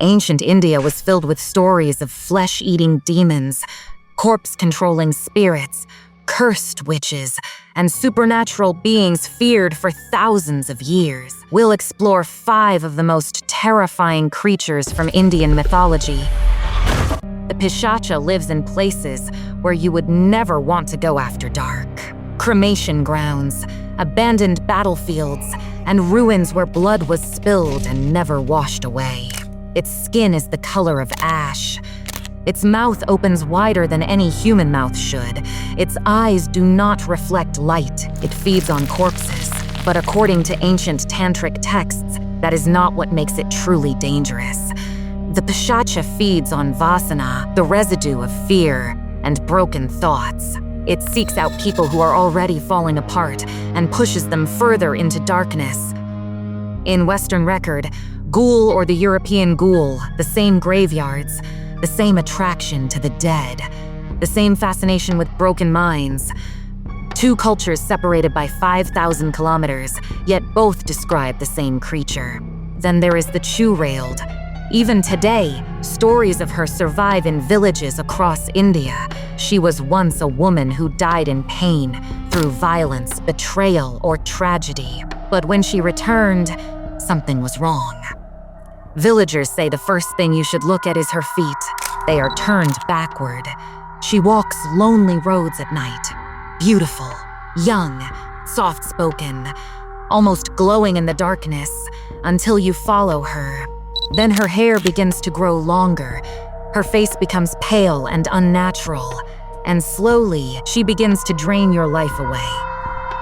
Ancient India was filled with stories of flesh-eating demons, corpse-controlling spirits, cursed witches, and supernatural beings feared for thousands of years. We'll explore 5 of the most terrifying creatures from Indian mythology. The Pishacha lives in places where you would never want to go after dark. Cremation grounds, abandoned battlefields, and ruins where blood was spilled and never washed away. Its skin is the color of ash. Its mouth opens wider than any human mouth should. Its eyes do not reflect light. It feeds on corpses. But according to ancient tantric texts, that is not what makes it truly dangerous. The Pishacha feeds on vasana, the residue of fear, and broken thoughts. It seeks out people who are already falling apart and pushes them further into darkness. In Western record, ghoul or the European ghoul, the same graveyards, the same attraction to the dead, the same fascination with broken minds. 2 cultures separated by 5,000 kilometers, yet both describe the same creature. Then there is the Churel. Even today, stories of her survive in villages across India. She was once a woman who died in pain through violence, betrayal, or tragedy. But when she returned, something was wrong. Villagers say the first thing you should look at is her feet. They are turned backward. She walks lonely roads at night. Beautiful, young, soft-spoken, almost glowing in the darkness, until you follow her. Then her hair begins to grow longer. Her face becomes pale and unnatural, and slowly she begins to drain your life away.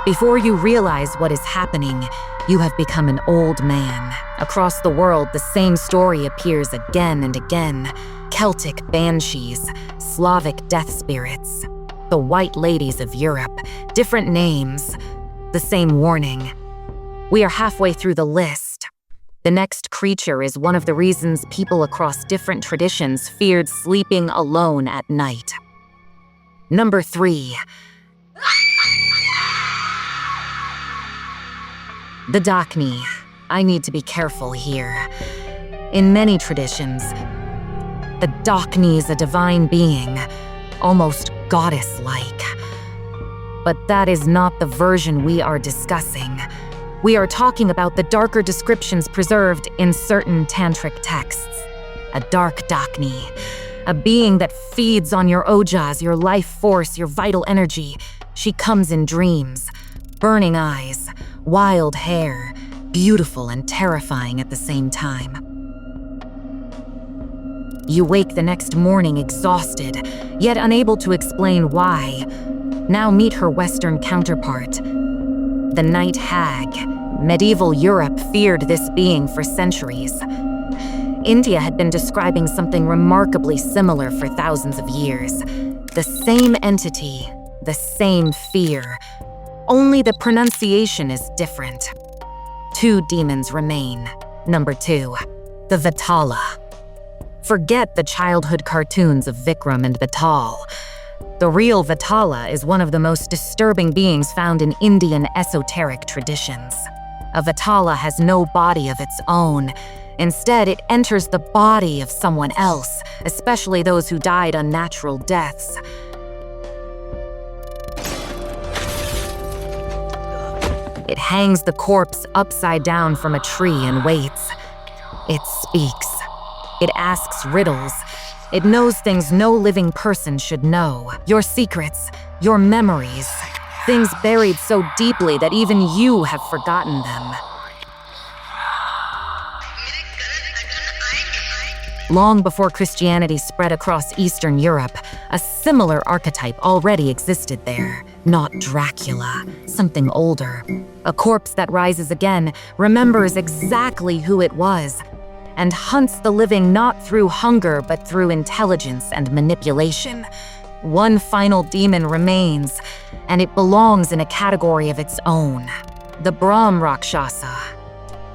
Before you realize what is happening, you have become an old man. Across the world, the same story appears again and again. Celtic banshees, Slavic death spirits, the White Ladies of Europe, different names, the same warning. We are halfway through the list. The next creature is one of the reasons people across different traditions feared sleeping alone at night. Number 3. The Dakini. I need to be careful here. In many traditions, the Dakini is a divine being, almost goddess-like. But that is not the version we are discussing. We are talking about the darker descriptions preserved in certain tantric texts. A dark Dakini, a being that feeds on your ojas, your life force, your vital energy. She comes in dreams, burning eyes, wild hair, beautiful and terrifying at the same time. You wake the next morning exhausted, yet unable to explain why. Now meet her Western counterpart, the night hag. Medieval Europe feared this being for centuries. India had been describing something remarkably similar for thousands of years. The same entity, the same fear. Only the pronunciation is different. 2 demons remain. Number 2, the Vetala. Forget the childhood cartoons of Vikram and Vetala. The real Vetala is one of the most disturbing beings found in Indian esoteric traditions. A Vetala has no body of its own. Instead, it enters the body of someone else, especially those who died unnatural deaths. It hangs the corpse upside down from a tree and waits. It speaks. It asks riddles. It knows things no living person should know. Your secrets, your memories, things buried so deeply that even you have forgotten them. Long before Christianity spread across Eastern Europe, a similar archetype already existed there. Not Dracula, something older. A corpse that rises again, remembers exactly who it was, and hunts the living not through hunger but through intelligence and manipulation. One final demon remains, and it belongs in a category of its own, the Brahmarakshasa.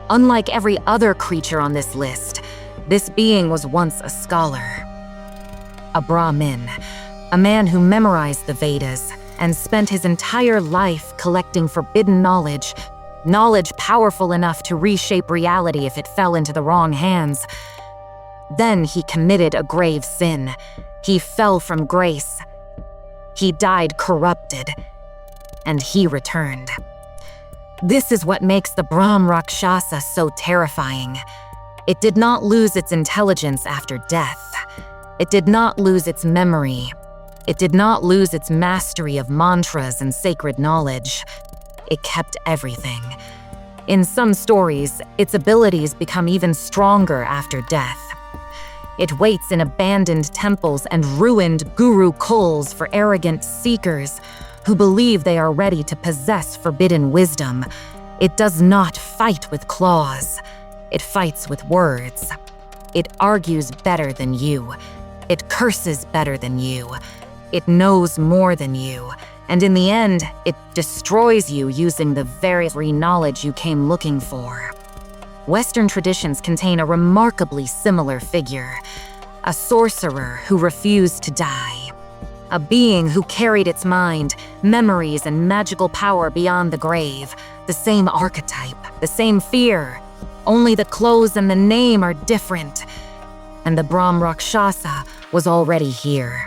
Unlike every other creature on this list, this being was once a scholar. A Brahmin, a man who memorized the Vedas and spent his entire life collecting forbidden knowledge powerful enough to reshape reality if it fell into the wrong hands. Then he committed a grave sin. He fell from grace. He died corrupted, and he returned. This is what makes the Brahmarakshasa so terrifying. It did not lose its intelligence after death. It did not lose its memory. It did not lose its mastery of mantras and sacred knowledge. It kept everything. In some stories, its abilities become even stronger after death. It waits in abandoned temples and ruined guru kulls for arrogant seekers who believe they are ready to possess forbidden wisdom. It does not fight with claws. It fights with words. It argues better than you. It curses better than you. It knows more than you. And in the end, it destroys you using the very knowledge you came looking for. Western traditions contain a remarkably similar figure, a sorcerer who refused to die, a being who carried its mind, memories, and magical power beyond the grave, the same archetype, the same fear. Only the clothes and the name are different, and the Brahmarakshasa was already here.